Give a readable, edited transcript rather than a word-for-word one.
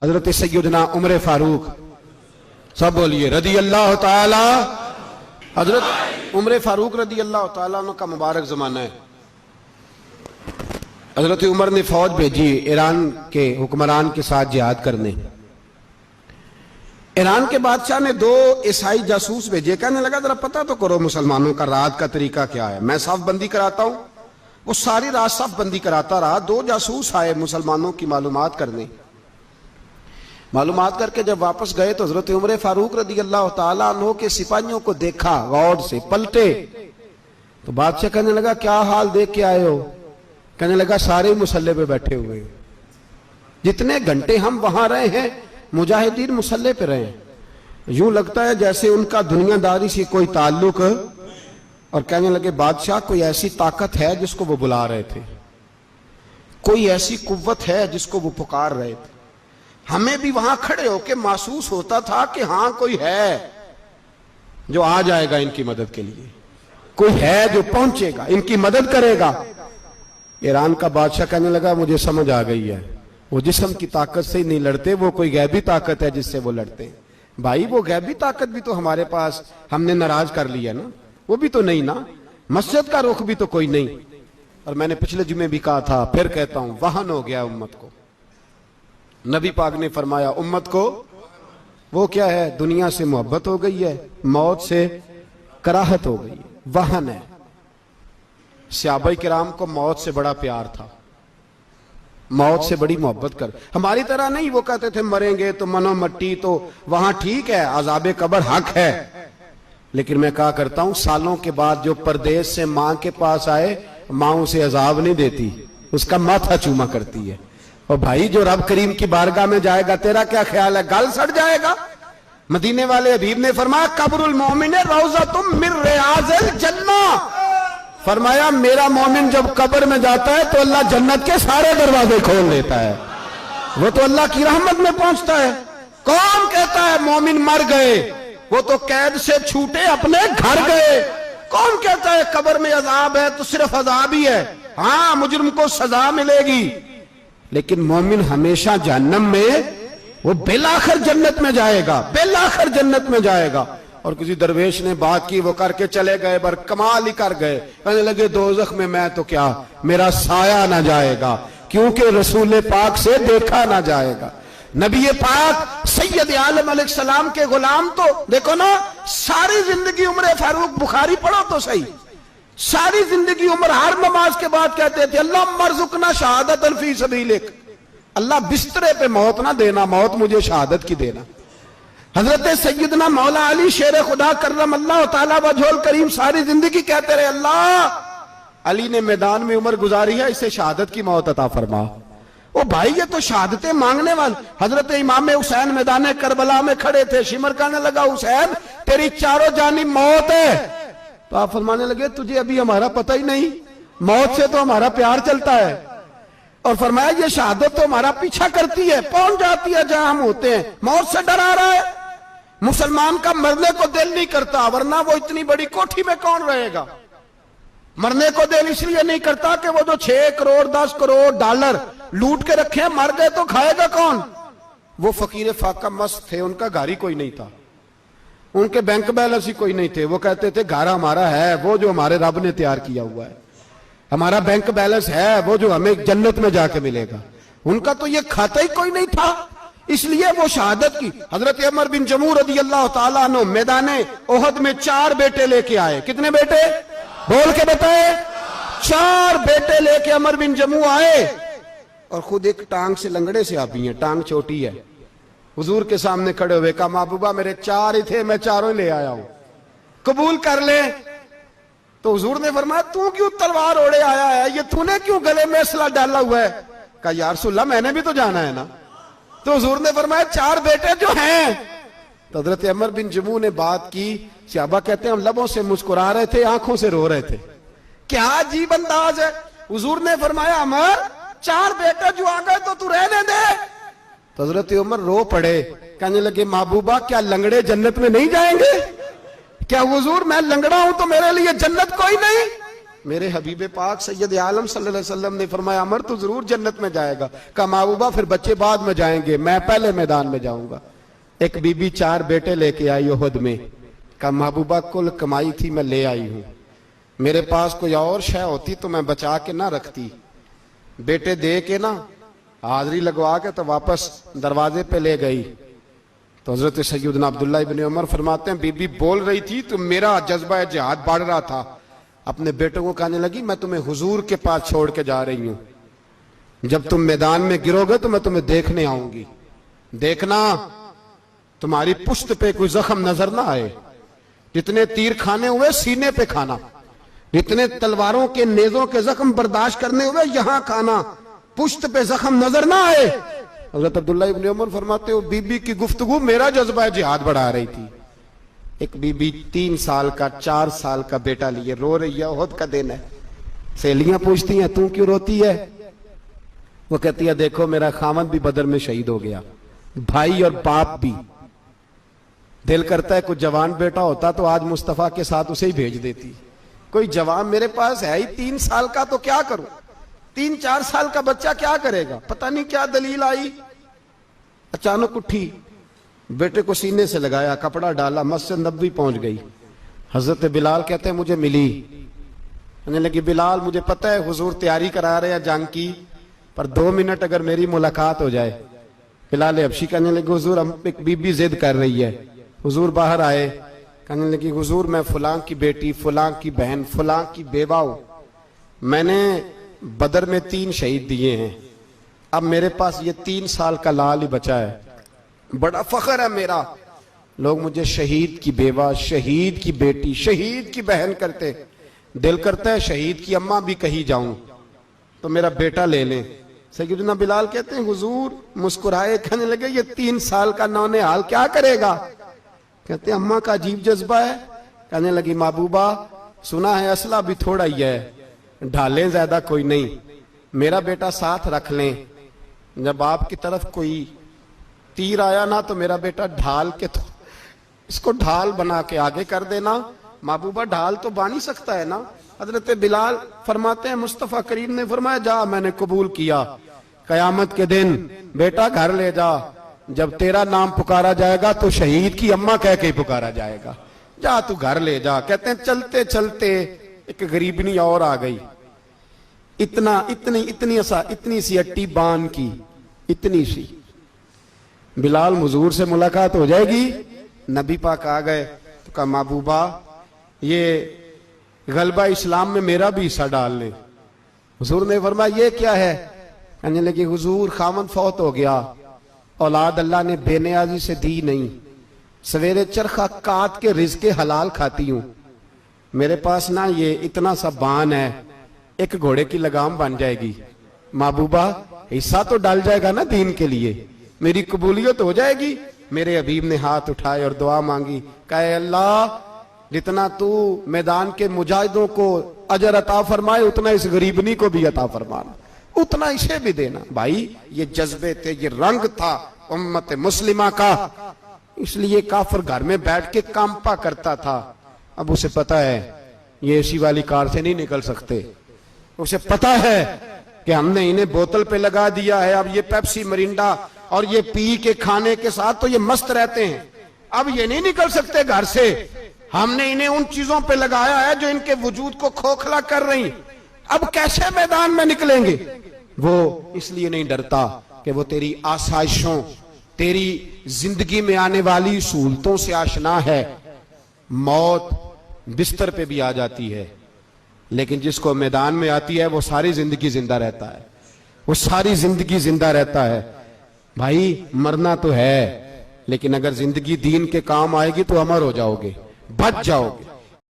हजरत सैयदना उमर फारूक, सब बोलिए रदी अल्लाह ताला। हजरत उमर फारूक रदी अल्लाह ताला का मुबारक जमाना है। हजरत उमर ने फौज भेजी ईरान के हुक्मरान के साथ जिहाद करने। ईरान के बादशाह ने 2 ईसाई जासूस भेजे। कहने लगा जरा पता तो करो मुसलमानों का रात का तरीका क्या है, मैं साफ बंदी कराता हूं। वो सारी रात साफ बंदी कराता रहा। 2 जासूस आए मुसलमानों की मालूमात करने। मालूमात करके जब वापस गए तो हजरत उमर फारूक रदी अल्लाह ताला अन्हु के सिपाहियों को देखा, गौर से पलटे तो बादशाह कहने लगा क्या हाल देख के आए हो? कहने लगा सारे मुसल्ले पे बैठे हुए, जितने घंटे हम वहां रहे हैं मुजाहिदीन मुसल्ले पे रहे हैं, यूं लगता है जैसे उनका दुनियादारी से कोई ताल्लुक। और कहने लगे बादशाह कोई ऐसी ताकत है जिसको वो बुला रहे थे, कोई ऐसी कुव्वत है जिसको वो पुकार रहे थे। हमें भी वहां खड़े होकर महसूस होता था कि हां कोई है जो आ जाएगा इनकी मदद के लिए, कोई है जो पहुंचेगा इनकी मदद करेगा। ईरान का बादशाह कहने लगा मुझे समझ आ गई है, वो जिस्म की ताकत से ही नहीं लड़ते, वो कोई गैबी ताकत है जिससे वो लड़ते हैं। भाई वो गैबी ताकत भी तो हमारे पास हमने नाराज कर लिया ना, वो भी तो नहीं ना, मस्जिद का रुख भी तो कोई नहीं। और मैंने पिछले जुमे भी कहा था, फिर कहता हूं, वहन हो गया उम्मत को। नबी पाक ने फरमाया उम्मत को वो क्या है, दुनिया से मोहब्बत हो गई है, मौत से कराहत हो गई है, वहन है। सहाबा किराम को मौत से बड़ा प्यार था, मौत से बड़ी मोहब्बत कर। हमारी तरह नहीं, वो कहते थे मरेंगे तो मनो मट्टी, तो वहां ठीक है अज़ाबे कब्र हक है। लेकिन मैं कहा करता हूं सालों के बाद जो परदेश से मां के पास आए, मां उसे अजाब नहीं देती, उसका माथा चूमा करती है। और भाई जो रब करीम की बारगाह में जाएगा, तेरा क्या ख्याल है, गल सड़ जाएगा। मदीने वाले हबीब ने फरमाया कब्रुल मोमिन रौज़तुम मिन रियाज़िल जन्ना। फरमाया मेरा मोमिन जब कब्र में जाता है तो अल्लाह जन्नत के सारे दरवाजे खोल देता है, वो तो अल्लाह की रहमत में पहुंचता है। कौन कहता है मोमिन मर गए, वो तो कैद से छूटे अपने घर गए। कौन कहता है कब्र में अजाब है तो सिर्फ अजाब ही है, हाँ मुजरिम को सजा मिलेगी, लेकिन मोमिन हमेशा जहन्नम में, वो बेलाखिर जन्नत में जाएगा, बेलाखिर जन्नत में जाएगा। और किसी दरवेश ने बात की, वो करके चले गए, पर कमाल ही कर गए। कहने लगे दोज़ख में मैं तो क्या, मेरा साया ना जाएगा, क्योंकि रसूल पाक से देखा ना जाएगा। नबी पाक सैयद आलम अलैहिस्सलाम के गुलाम तो देखो ना, सारी जिंदगी उमर फारूक, बुखारी पढ़ो तो सही, सारी जिंदगी उमर हर नमाज के बाद कहते थे अल्लाह मरजुकना शहादतन फी सबीलिक, अल्लाह बिस्तरे पे मौत ना देना, मौत मुझे शहादत की देना। हजरत सैयदना मौला अली शेर खुदा करम अल्लाह ताला वजहुल करीम सारी जिंदगी कहते रहे अल्लाह अली ने मैदान में उम्र गुजारी है, इसे शहादत की मौत अता फरमा। ओ भाई ये तो शहादतें मांगने वाले। हजरत इमाम हुसैन मैदान करबला में खड़े थे, शिमर कहने लगा हुसैन तेरी चारों जानी मौत है, तो आप फरमाने लगे तुझे अभी हमारा पता ही नहीं, मौत से तो हमारा प्यार चलता है। और फरमाया ये शहादत तो हमारा पीछा करती है, पहुंच जाती है जहां हम होते हैं, मौत से डरा रहा है। मुसलमान का मरने को दिल नहीं करता, वरना वो इतनी बड़ी कोठी में कौन रहेगा। मरने को दिल इसलिए नहीं करता कि वो जो 6 करोड़ 10 करोड़ डॉलर लूट के रखे, मर गए तो खाएगा कौन। वो फकीर फाका मस्त थे, उनका घर ही कोई नहीं था, उनके बैंक बैलेंस ही कोई नहीं थे। वो कहते थे घर हमारा है वो जो हमारे रब ने तैयार किया हुआ है, हमारा बैंक बैलेंस है वो जो हमें जन्नत में जाके मिलेगा। उनका तो ये खाता ही कोई नहीं था, इसलिए वो शहादत की। हजरत उमर बिन जमू रदी अल्लाह ताला अन्हु मैदाने ओहद में 4 बेटे लेके आए। कितने बेटे बोल के बताए? 4 बेटे लेके उमर बिन जमू आए, और खुद एक टांग से लंगड़े से आप ही हैं, टांग छोटी है। हुजूर के सामने खड़े हुए कहा महबूबा मेरे 4 ही थे, मैं 4 ले आया हूं, कबूल कर ले। तो हुजूर ने फरमाया तू क्यों तलवार ओढ़े आया है, ये तूने क्यों गले में असला डाला हुआ है। कहा या रसूलल्लाह मैंने भी तो जाना है ना। तो हुजूर ने फरमाया 4 बेटे जो हैं। तो हजरत उमर बिन जमू ने बात की, सहाबा कहते हैं हम लबों से मुस्कुरा रहे थे, आंखों से रो रहे थे, क्या अजीब अंदाज है। हुजूर ने फरमाया उमर 4 बेटे जो आ गए तो तू रहने दे। तो हजरत उमर रो पड़े, कहने लगे महबूबा क्या लंगड़े जन्नत में नहीं जाएंगे। क्या हुजूर मैं लंगड़ा हूं तो मेरे लिए जन्नत कोई नहीं। मेरे हबीब पाक सैयद आलम सल्लल्लाहु अलैहि वसल्लम ने फरमाया अमर तो जरूर जन्नत में जाएगा। कहा महबूबा फिर बच्चे बाद में जाएंगे, मैं पहले मैदान में जाऊंगा। एक बीबी 4 बेटे लेके आई उहद में। कहा महबूबा कुल कमाई थी मैं ले आई हूं, मेरे पास कोई और शय होती तो मैं बचा के ना रखती। बेटे दे के ना हाजिरी लगवा के तो वापस दरवाजे पे ले गई। तो हजरत सैयदना अब्दुल्ला इब्न उमर फरमाते हैं बीबी बोल रही थी तो मेरा जज्बा जिहाद बढ़ रहा था। अपने बेटों को कहने लगी मैं तुम्हें हुजूर के पास छोड़ के जा रही हूं, जब तुम मैदान में गिरोगे तो मैं तुम्हें देखने आऊंगी, देखना तुम्हारी पुश्त पे कोई जख्म नजर ना आए। जितने तीर खाने हुए सीने पे खाना, जितने तलवारों के नेजों के जख्म बर्दाश्त करने हुए यहां खाना, पुश्त पे जख्म नजर ना आए। हजरत अब्दुल्ला इब्न उमर फरमाते हो बीबी की गुफ्तगू मेरा जज्बा जिहाद बढ़ा रही थी। एक बीबी 3 साल का 4 साल का बेटा लिए रो रही है, उहद का दिन है। सहेलियां पूछती हैं तू क्यों रोती है? वो कहती है देखो मेरा खामद भी बदर में शहीद हो गया, भाई और बाप भी। दिल करता है कोई जवान बेटा होता तो आज मुस्तफा के साथ उसे ही भेज देती। कोई जवान मेरे पास है ही 3 साल का, तो क्या करूं? 3-4 साल का बच्चा क्या करेगा? पता नहीं क्या दलील आई, अचानक उठी, बेटे को सीने से लगाया, कपड़ा डाला, मस्जिद नबवी पहुंच गई। हजरत बिलाल कहते हैं मुझे मिली, कहने लगी बिलाल मुझे पता है हुजूर तैयारी करा रहे हैं जंग की, पर 2 मिनट अगर मेरी मुलाकात हो जाए। बिलाल हबशी कहने लगे हुजूर हम एक बीबी जिद कर रही है। हुजूर बाहर आए, कहने लगी हुजूर मैं फलां की बेटी, फलां की बहन, फलां की बेवा हूं, मैंने बदर में 3 शहीद दिए हैं, अब मेरे पास ये 3 साल का लाल ही बचा है, बड़ा फख्र है मेरा। लोग मुझे शहीद की बेवा, शहीद की बेटी, शहीद की बहन करते, दिल करता है शहीद की अम्मा भी कहीं जाऊं तो मेरा बेटा ले लें। सैयदना बिलाल कहते हैं हुजूर मुस्कुराए, कहने लगे ये 3 साल का नौने हाल क्या करेगा? कहते अम्मा का अजीब जज्बा है। कहने लगी महबूबा सुना है असला भी थोड़ा ही है, ढालें ज्यादा कोई नहीं, मेरा बेटा साथ रख लें, जब आपकी तरफ कोई तीर आया ना तो मेरा बेटा ढाल के तो इसको ढाल बना के आगे कर देना। महबूबा ढाल तो बन ही सकता है ना। हजरत बिलाल फरमाते हैं मुस्तफा करीम ने फरमाया जा मैंने कबूल किया, कयामत के दिन बेटा घर ले जा, जब तेरा नाम पुकारा जाएगा तो शहीद की अम्मा कह के पुकारा जाएगा, जा तू घर ले जा। कहते हैं चलते चलते एक गरीबनी और आ गई, इतनी सी अट्टी बान की, इतनी सी। बिलाल हुजूर से मुलाकात हो जाएगी, नबी पाक आ गए तो कहा महबूबा ये गलबा इस्लाम में मेरा भी हिस्सा डाल ले। हुजूर ने फरमाया ये क्या है? कहने लगी हुजूर खामन फौत हो गया, औलाद अल्लाह ने बेनियाजी से दी नहीं, सवेरे चरखा काट के रिज़्क़े हलाल खाती हूं, मेरे पास ना ये इतना सा बान है, एक घोड़े की लगाम बन जाएगी, महबूबा हिस्सा तो डाल जाएगा ना दीन के लिए, मेरी कबूलियत हो जाएगी। मेरे हबीब ने हाथ उठाए और दुआ मांगी, कहे अल्लाह जितना तू मैदान के मुजाहिदों को अजर अता फरमाए उतना इस गरीबनी को भी अता फरमाना, उतना इसे भी देना। भाई ये जज्बे थे, ये रंग था उम्मत मुस्लिमा का, इसलिए काफिर घर में बैठ के कांपा करता था। अब उसे पता है ये एसी वाली कार से नहीं निकल सकते, उसे पता है कि हमने इन्हें बोतल पे लगा दिया है, अब ये पेप्सी मरिंडा और ये पी के खाने के साथ तो ये मस्त रहते हैं, अब ये नहीं निकल सकते घर से, हमने इन्हें उन चीजों पे लगाया है जो इनके वजूद को खोखला कर रही, अब कैसे मैदान में निकलेंगे? वो इसलिए नहीं डरता कि वो तेरी आसाइशों, तेरी जिंदगी में आने वाली सहूलतों से आशना है। मौत बिस्तर पे भी आ जाती है, लेकिन जिसको मैदान में आती है वो सारी जिंदगी जिंदा रहता है, वो सारी जिंदगी जिंदा रहता है। भाई मरना तो है, लेकिन अगर जिंदगी दीन के काम आएगी तो अमर हो जाओगे, बच जाओगे।